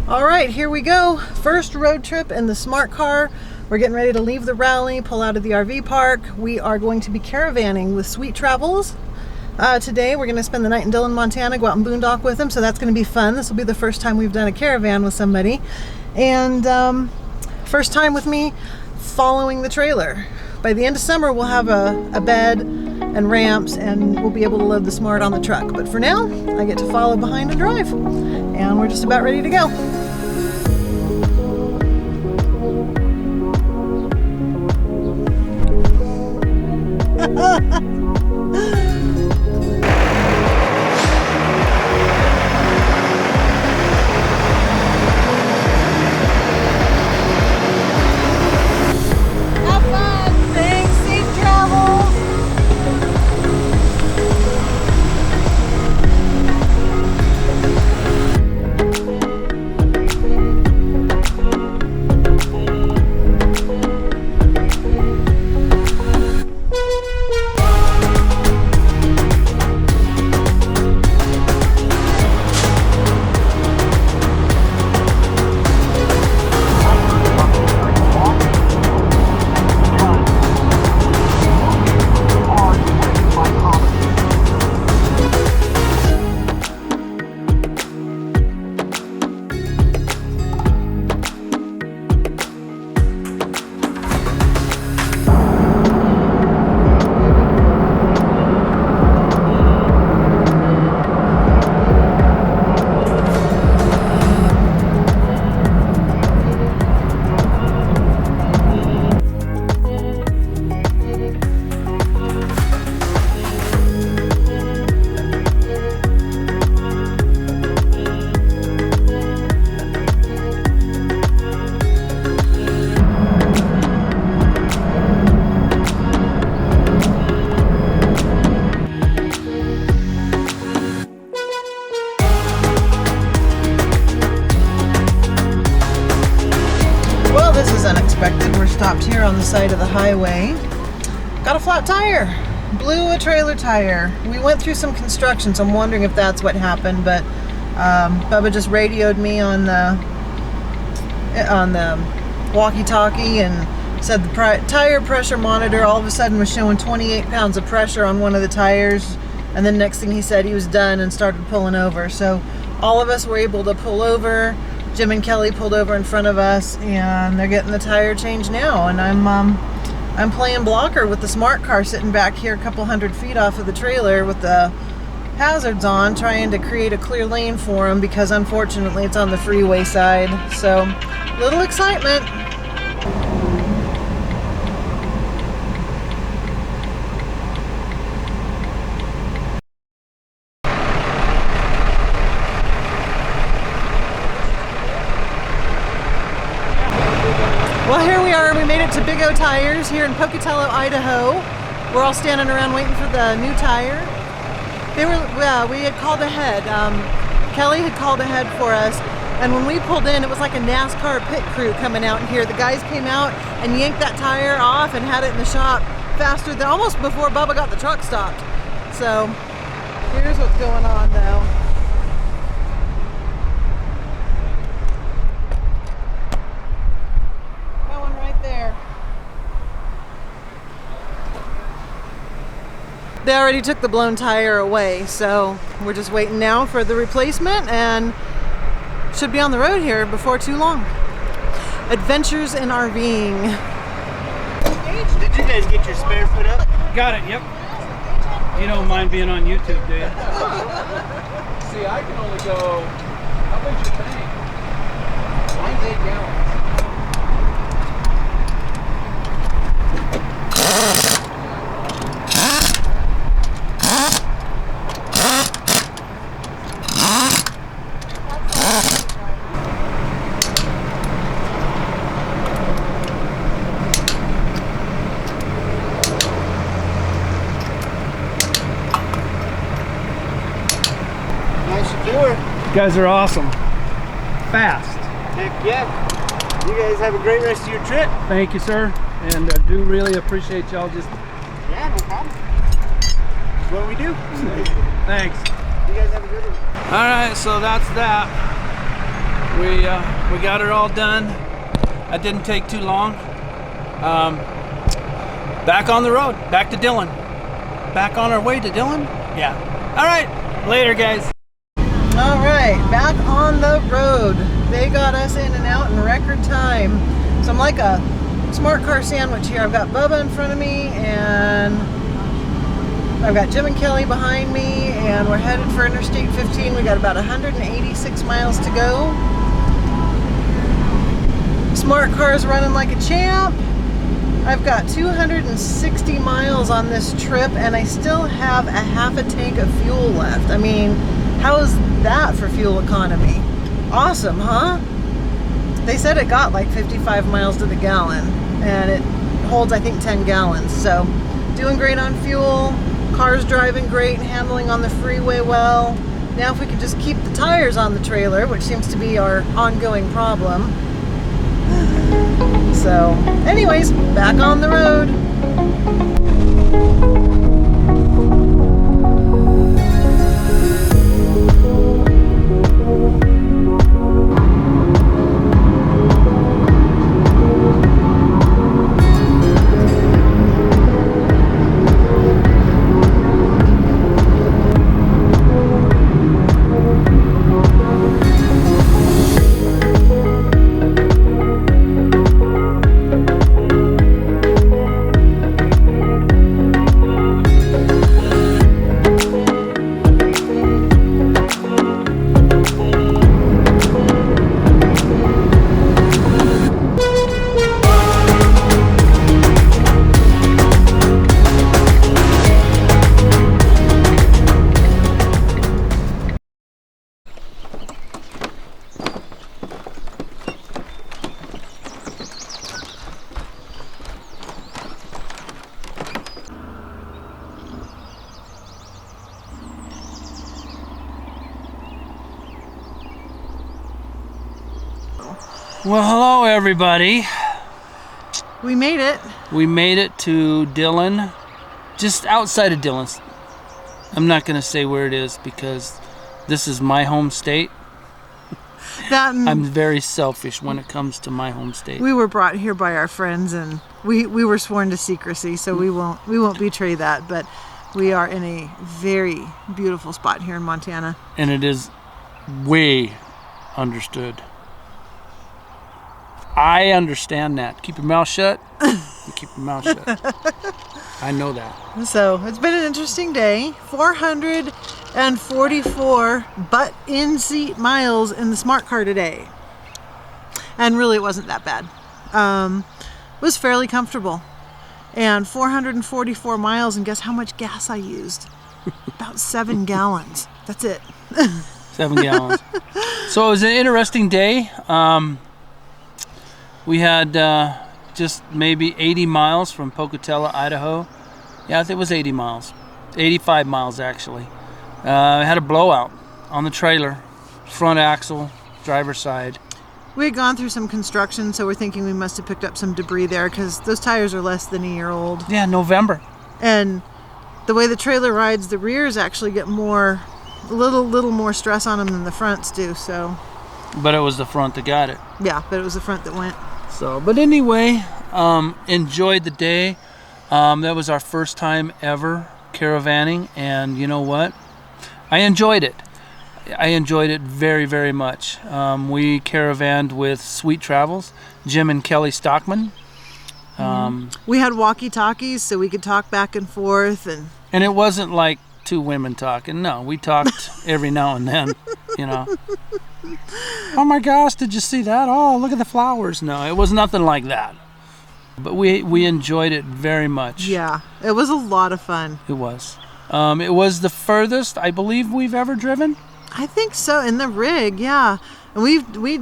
All right, here we go. First road trip in the smart car. We're getting ready to leave the rally, pull out of the RV park. We are going to be caravanning with Sweet Travels. Today we're going to spend the night in Dillon, Montana, go out and boondock with them, so that's going to be fun. This will be the first time we've done a caravan with somebody. And first time with me following the trailer. By the end of summer we'll have a bed and ramps and we'll be able to load the smart on the truck. But for now, I get to follow behind and drive. And we're just about ready to go. Unexpected. We're stopped here on the side of the highway. Got a flat tire. Blew a trailer tire. We went through some construction, so I'm wondering if that's what happened, but Bubba just radioed me on the walkie-talkie and said the tire pressure monitor all of a sudden was showing 28 pounds of pressure on one of the tires, and then next thing he said he was done and started pulling over. So all of us were able to pull over. Jim and Kelly pulled over in front of us and they're getting the tire changed now, and I'm playing blocker with the smart car sitting back here a couple hundred feet off of the trailer with the hazards on, trying to create a clear lane for them because unfortunately it's on the freeway side. So little excitement. Well, here we are. We made it to Big O Tires here in Pocatello, Idaho. We're all standing around waiting for the new tire. We had called ahead. Kelly had called ahead for us, and when we pulled in, it was like a NASCAR pit crew coming out here. The guys came out and yanked that tire off and had it in the shop faster than almost before Bubba got the truck stopped. So here's what's going on though. They already took the blown tire away, so we're just waiting now for the replacement and should be on the road here before too long. Adventures in RVing. Did you guys get your spare foot up? Got it, yep. You don't mind being on YouTube, do you? See, I can only go, how big's your tank? Mine's 8 gallons. You guys are awesome. Fast. Heck yeah. You guys have a great rest of your trip. Thank you, sir. And I do really appreciate y'all just... Yeah, no problem. It's what we do. Thanks. You guys have a good one. All right, so that's that. We got it all done. That didn't take too long. Back on the road, back to Dillon. Back on our way to Dillon? Yeah. All right, later guys. All right, back on the road. They got us in and out in record time. So I'm like a smart car sandwich here. I've got Bubba in front of me, and I've got Jim and Kelly behind me, and we're headed for Interstate 15. We got about 186 miles to go. Smart car's running like a champ. I've got 260 miles on this trip, and I still have a half a tank of fuel left. I mean, how is that for fuel economy? Awesome, huh? They said it got like 55 miles to the gallon, and it holds, I think, 10 gallons. So, doing great on fuel. Car's driving great, handling on the freeway well. Now if we could just keep the tires on the trailer, which seems to be our ongoing problem. So, anyways, back on the road. Well, hello everybody. We made it. We made it to Dillon, just outside of Dillon. I'm not going to say where it is because this is my home state. I'm very selfish when it comes to my home state. We were brought here by our friends, and we were sworn to secrecy, so we won't betray that. But we are in a very beautiful spot here in Montana, and it is way understood. I understand that. Keep your mouth shut. You keep your mouth shut. I know that. So it's been an interesting day. 444 butt in seat miles in the smart car today, and really it wasn't that bad. It was fairly comfortable, and 444 miles, and guess how much gas I used? About 7 gallons. That's it. 7 gallons. So it was an interesting day. We had just maybe 80 miles from Pocatello, Idaho. Yeah, I think it was 80 miles. 85 miles, actually. I had a blowout on the trailer. Front axle, driver's side. We had gone through some construction, so we're thinking we must have picked up some debris there, because those tires are less than a year old. Yeah, November. And the way the trailer rides, the rears actually get a little more stress on them than the fronts do, so. But it was the front that got it. Yeah, but it was the front that went. So, but anyway, enjoyed the day. That was our first time ever caravanning, and you know what? I enjoyed it. I enjoyed it very, very much. We caravanned with Sweet Travels, Jim and Kelly Stockman. We had walkie-talkies so we could talk back and forth, and it wasn't like two women talking. No, we talked every now and then, you know. Oh my gosh, did you see that? Oh, look at the flowers. No, it was nothing like that. But we enjoyed it very much. Yeah, it was a lot of fun. It was. It was the furthest I believe we've ever driven. I think so, in the rig, yeah. And we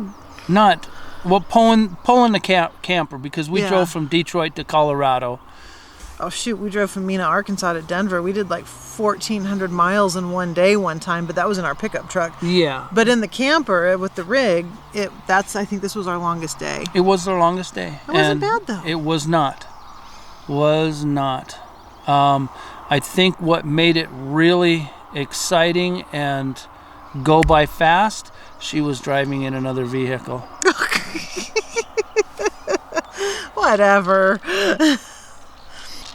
not pulling the camper, because we drove from Detroit to Colorado. Oh shoot, we drove from Mena, Arkansas to Denver. We did like 1,400 miles in one day one time, but that was in our pickup truck. Yeah. But in the camper with the rig, I think this was our longest day. It was our longest day. It wasn't bad though. It was not. I think what made it really exciting and go by fast she was driving in another vehicle. Whatever.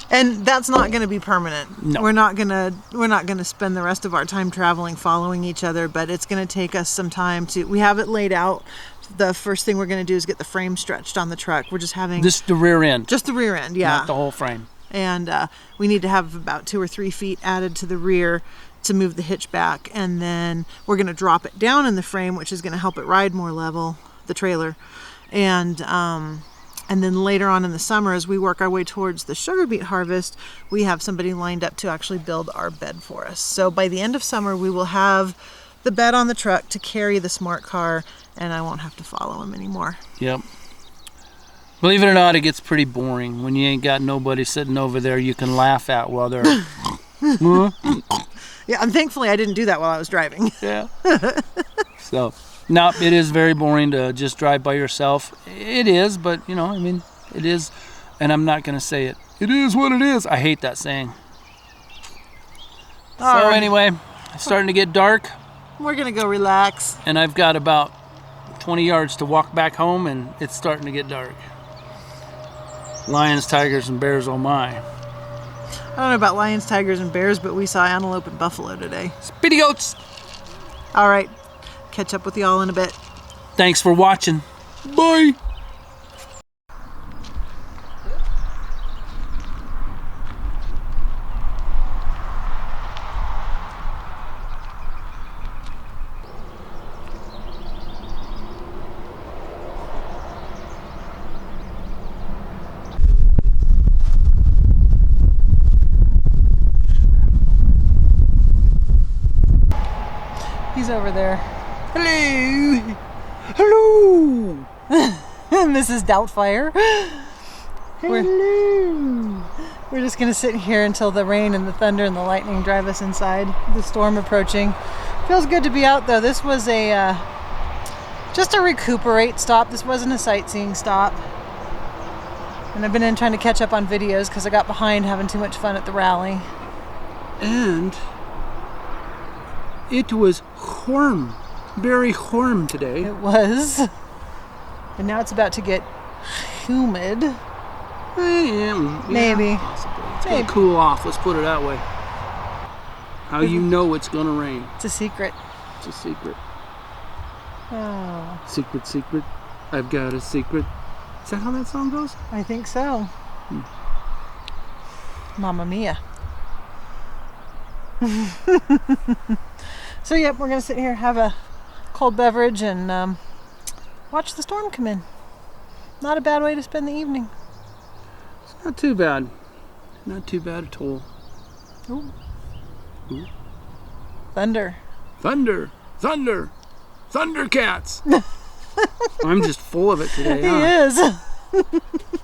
And that's not going to be permanent. No. We're not going to spend the rest of our time traveling following each other, but it's going to take us some time to, we have it laid out. The first thing we're going to do is get the frame stretched on the truck. We're just having Just the rear end. just the rear end, yeah. Not the whole frame. And we need to have about 2 or 3 feet added to the rear to move the hitch back, and then we're going to drop it down in the frame, which is going to help it ride more level, the trailer. And then later on in the summer, as we work our way towards the sugar beet harvest, we have somebody lined up to actually build our bed for us. So by the end of summer, we will have the bed on the truck to carry the smart car, and I won't have to follow him anymore. Yep. Believe it or not, it gets pretty boring when you ain't got nobody sitting over there you can laugh at while they're... Yeah, and thankfully I didn't do that while I was driving. Yeah. So, no, it is very boring to just drive by yourself. It is, but, you know, I mean, it is, and I'm not going to say it. It is what it is. I hate that saying. So All right. anyway, it's starting to get dark, We're going to go relax. and I've got about 20 yards to walk back home, and it's starting to get dark. Lions, tigers, and bears, oh my. I don't know about lions, tigers, and bears, but we saw antelope and buffalo today. Speedy goats! All right, catch up with y'all in a bit. Thanks for watching. Bye! He's over there. Hello! Hello! Mrs. Doubtfire. We're just going to sit here until the rain and the thunder and the lightning drive us inside. The storm approaching. Feels good to be out though. This was a just a recuperate stop. This wasn't a sightseeing stop. And I've been in trying to catch up on videos because I got behind having too much fun at the rally. And it was warm, very warm today. It was. And now it's about to get humid. Maybe. Possibly. It's Maybe. gonna cool off, let's put it that way. How you know it's gonna rain? It's a secret. It's a secret. Oh, Secret, secret. I've got a secret. Is that how that song goes? I think so. Mamma mia. So yep, we're gonna sit here, have a cold beverage, and watch the storm come in. Not a bad way to spend the evening. It's not too bad. Not too bad at all. Ooh. Ooh. Thunder. Thunder! Thunder! Thundercats! I'm just full of it today, huh? He is.